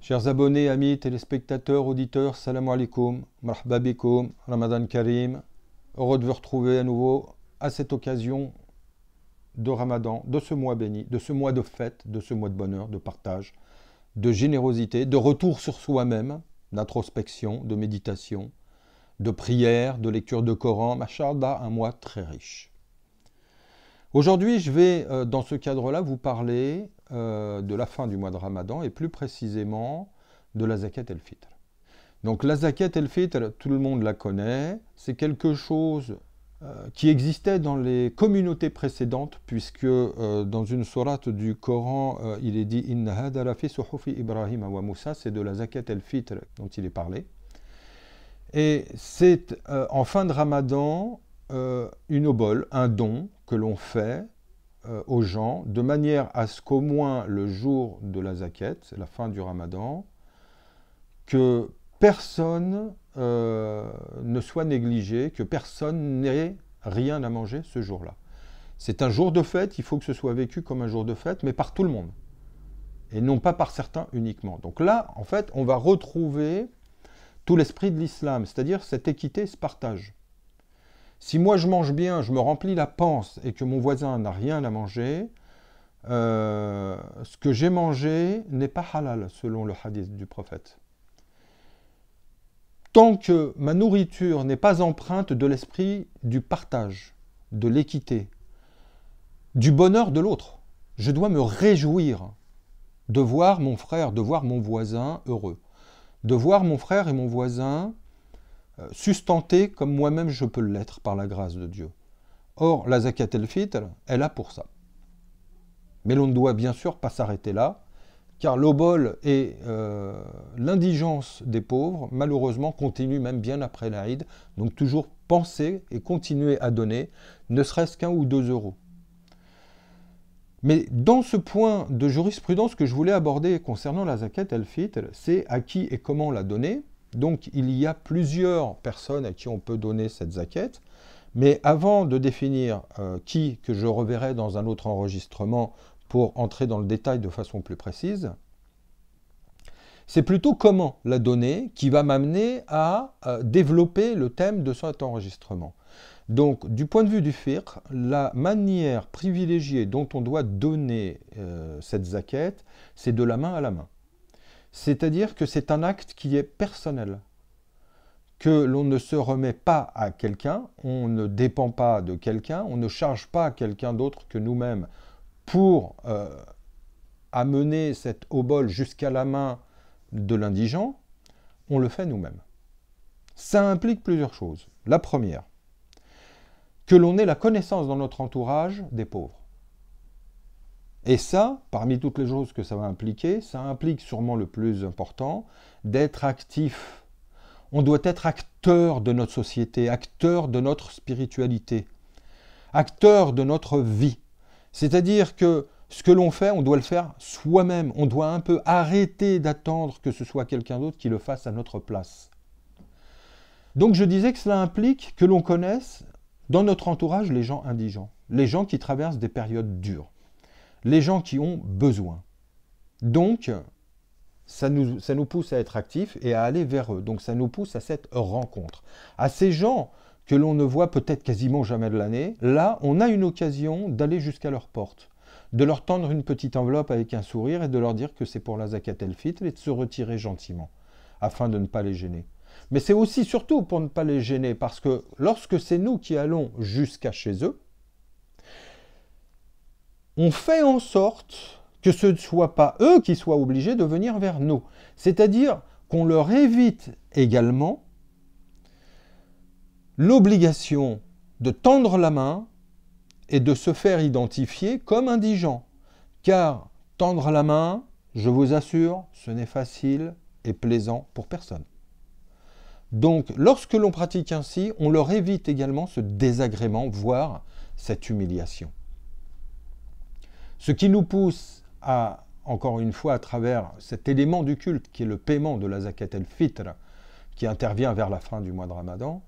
Chers abonnés, amis, téléspectateurs, auditeurs, salam alaikum, marhaba bikoum, Ramadan Karim. Heureux de vous retrouver à nouveau à cette occasion de Ramadan, de ce mois béni, de ce mois de fête, de ce mois de bonheur, de partage, de générosité, de retour sur soi-même, d'introspection, de méditation, de prière, de lecture de Coran. Masha'Allah, un mois très riche. Aujourd'hui, je vais, dans ce cadre-là, vous parler de la fin du mois de Ramadan et plus précisément de la Zakat el-Fitr. Donc la Zakat el-Fitr, tout le monde la connaît, c'est quelque chose qui existait dans les communautés précédentes, puisque dans une sourate du Coran, il est dit « Inna hada la fi suhufi Ibrahim wa Moussa », c'est de la Zakat el-Fitr dont il est parlé. Et c'est en fin de Ramadan une obole, un don que l'on fait aux gens, de manière à ce qu'au moins le jour de la zakat, la fin du Ramadan, que personne ne soit négligé, que personne n'ait rien à manger ce jour-là. C'est un jour de fête, il faut que ce soit vécu comme un jour de fête, mais par tout le monde, et non pas par certains uniquement. Donc là, en fait, on va retrouver tout l'esprit de l'islam, c'est-à-dire cette équité, ce partage. Si moi je mange bien, je me remplis la panse et que mon voisin n'a rien à manger, ce que j'ai mangé n'est pas halal selon le hadith du prophète. Tant que ma nourriture n'est pas empreinte de l'esprit du partage, de l'équité, du bonheur de l'autre, je dois me réjouir de voir mon frère, de voir mon voisin heureux, de voir mon frère et mon voisin sustenté comme moi-même je peux l'être par la grâce de Dieu. Or, la Zakat el-Fitr, elle a pour ça. Mais l'on ne doit bien sûr pas s'arrêter là, car l'obole et l'indigence des pauvres, malheureusement, continuent même bien après l'Aïd. Donc toujours penser et continuer à donner, ne serait-ce qu'1 ou 2 euros. Mais dans ce point de jurisprudence que je voulais aborder concernant la Zakat el-Fitr, c'est à qui et comment la donner. Donc il y a plusieurs personnes à qui on peut donner cette zakat, mais avant de définir qui, que je reverrai dans un autre enregistrement pour entrer dans le détail de façon plus précise, c'est plutôt comment la donner qui va m'amener à développer le thème de cet enregistrement. Donc du point de vue du fiqh, la manière privilégiée dont on doit donner cette zakat, c'est de la main à la main. C'est-à-dire que c'est un acte qui est personnel, que l'on ne se remet pas à quelqu'un, on ne dépend pas de quelqu'un, on ne charge pas quelqu'un d'autre que nous-mêmes pour amener cette obole jusqu'à la main de l'indigent, on le fait nous-mêmes. Ça implique plusieurs choses. La première, que l'on ait la connaissance dans notre entourage des pauvres. Et ça, parmi toutes les choses que ça va impliquer, ça implique sûrement le plus important, d'être actif. On doit être acteur de notre société, acteur de notre spiritualité, acteur de notre vie. C'est-à-dire que ce que l'on fait, on doit le faire soi-même. On doit un peu arrêter d'attendre que ce soit quelqu'un d'autre qui le fasse à notre place. Donc je disais que cela implique que l'on connaisse dans notre entourage les gens indigents, les gens qui traversent des périodes dures, les gens qui ont besoin. Donc, ça nous pousse à être actifs et à aller vers eux. Donc, ça nous pousse à cette rencontre. À ces gens que l'on ne voit peut-être quasiment jamais de l'année, là, on a une occasion d'aller jusqu'à leur porte, de leur tendre une petite enveloppe avec un sourire et de leur dire que c'est pour la Zakat el-Fitr et de se retirer gentiment, afin de ne pas les gêner. Mais c'est aussi surtout pour ne pas les gêner, parce que lorsque c'est nous qui allons jusqu'à chez eux, on fait en sorte que ce ne soit pas eux qui soient obligés de venir vers nous. C'est-à-dire qu'on leur évite également l'obligation de tendre la main et de se faire identifier comme indigent. Car tendre la main, je vous assure, ce n'est facile et plaisant pour personne. Donc, lorsque l'on pratique ainsi, on leur évite également ce désagrément, voire cette humiliation. Ce qui nous pousse à, encore une fois, à travers cet élément du culte qui est le paiement de la Zakat el-Fitr, qui intervient vers la fin du mois de Ramadan,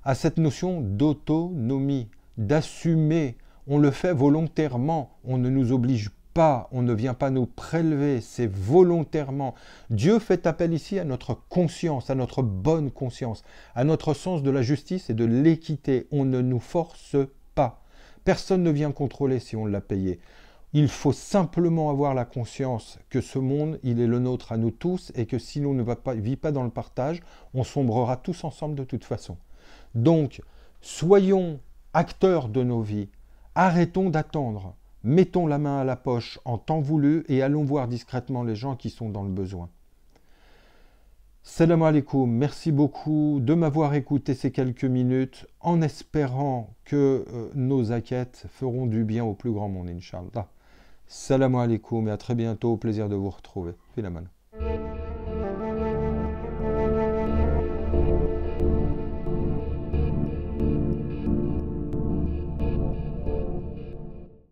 à cette notion d'autonomie, d'assumer. On le fait volontairement, on ne nous oblige pas, on ne vient pas nous prélever, c'est volontairement. Dieu fait appel ici à notre conscience, à notre bonne conscience, à notre sens de la justice et de l'équité. On ne nous force pas. Personne ne vient contrôler si on l'a payé. Il faut simplement avoir la conscience que ce monde, il est le nôtre à nous tous et que si l'on ne vit pas dans le partage, on sombrera tous ensemble de toute façon. Donc, soyons acteurs de nos vies, arrêtons d'attendre. Mettons la main à la poche en temps voulu et allons voir discrètement les gens qui sont dans le besoin. Salam alaikum, merci beaucoup de m'avoir écouté ces quelques minutes en espérant que nos enquêtes feront du bien au plus grand monde, Inch'Allah. Salam alaikum et à très bientôt, au plaisir de vous retrouver. Filaman.